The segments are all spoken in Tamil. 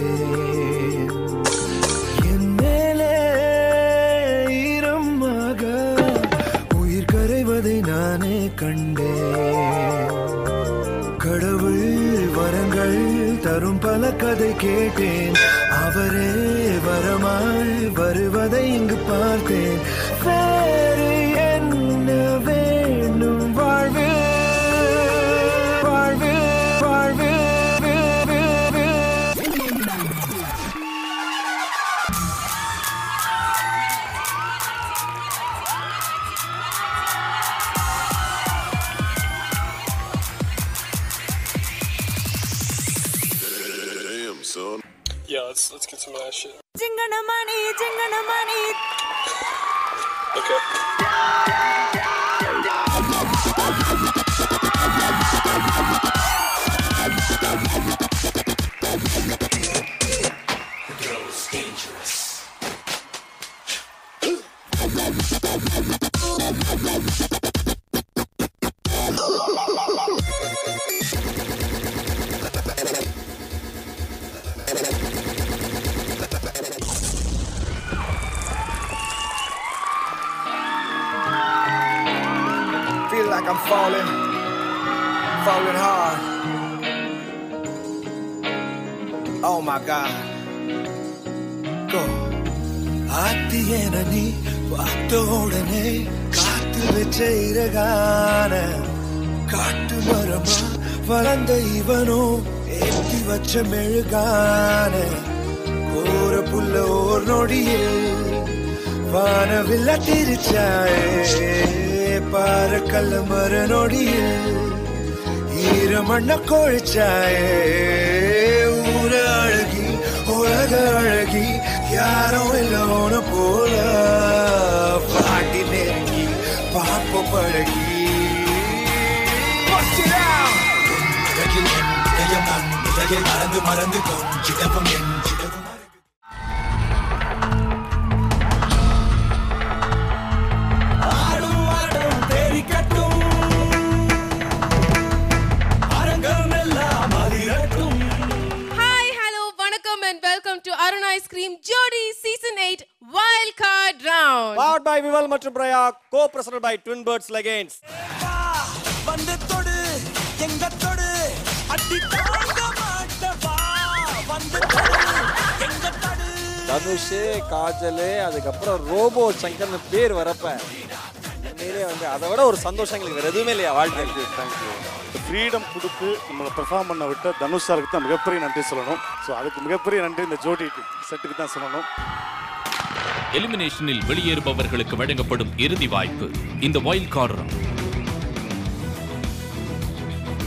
கண்டேன். என் மேலே ஈரமாக உயிர் கரைவதை நானே கண்டேன். கடவுள் வரங்கள் தரும் பல கதை கேட்டேன். அவரே வரமாய் வருவதை இங்கு பார்த்தேன். வேறு என்ன வேண்டும் வாழ்வு வாழ்வு வாழ்வு. Yeah, let's get some of that shit. Jingana money. Okay. The girl is dangerous. Feel like I'm falling hard. Oh my God. Go. ஆத்தியன நீ பார்த்த உடனே காத்து வச்ச இறகான காட்டு மரமா வளர்ந்த இவனோ ஏற்றி வச்ச மெழுகான கோர புல்ல ஓர் நொடியில் வானவில்ல திரிச்சாயே பார கல்ல மர நொடியில் ஈரமண்ண கொழிச்சாயே ஊர அழகி உலக அழகி யாரும் இல்லோன போல பாட்டி நெருங்கி பாப்ப பழகி மறந்து மறந்து கொஞ்சிடவும் எஞ்சிடவும் Arun Ice Cream Jodi Season 8 Wild Card Round. Powered by Vival மற்றும் Praya, co-presented by Twin Birds Leggings. வந்து தொடு எங்க தொடு அடி தாங்க மாட்டவா வந்து தொடு எங்க தொடு. தனுஷ், காஜல், அதுக்கப்புறம் ரோபோ சங்கர்னு பேர் வரப்ப உண்மையிலே வந்து அதை விட ஒரு சந்தோஷம் எங்களுக்கு வேறு எதுவுமே இல்லையா வாழ்க்கை. தேங்க்யூ. ஃப்ரீடம் கொடுத்து நம்மளை பெர்ஃபார்ம் பண்ண விட்ட தனுஷ் சாருக்கு தான் மிகப்பெரிய நன்றி சொல்லணும். ஸோ அதுக்கு மிகப்பெரிய நன்றி இந்த ஜோடி செட்டுக்கு தான் சொல்லணும். எலிமினேஷனில் வெளியேறுபவர்களுக்கு வழங்கப்படும் இறுதி வாய்ப்பு இந்த wild card round.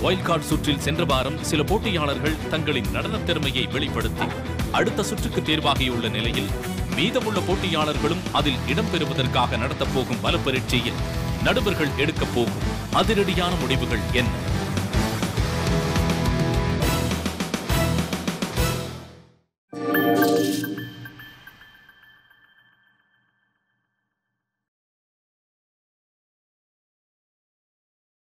Wild card சுற்றில் சென்ற வாரம் சில போட்டியாளர்கள் தங்களின் நடன திறமையை வெளிப்படுத்தி அடுத்த சுற்றுக்கு தேர்வாகியுள்ள நிலையில் மீதமுள்ள போட்டியாளர்களும் அதில் இடம்பெறுவதற்காக நடத்தப் போகும் பல பரீட்சையில் நடுவர்கள் எடுக்கப் போகும் அதிரடியான முடிவுகள் என்ன?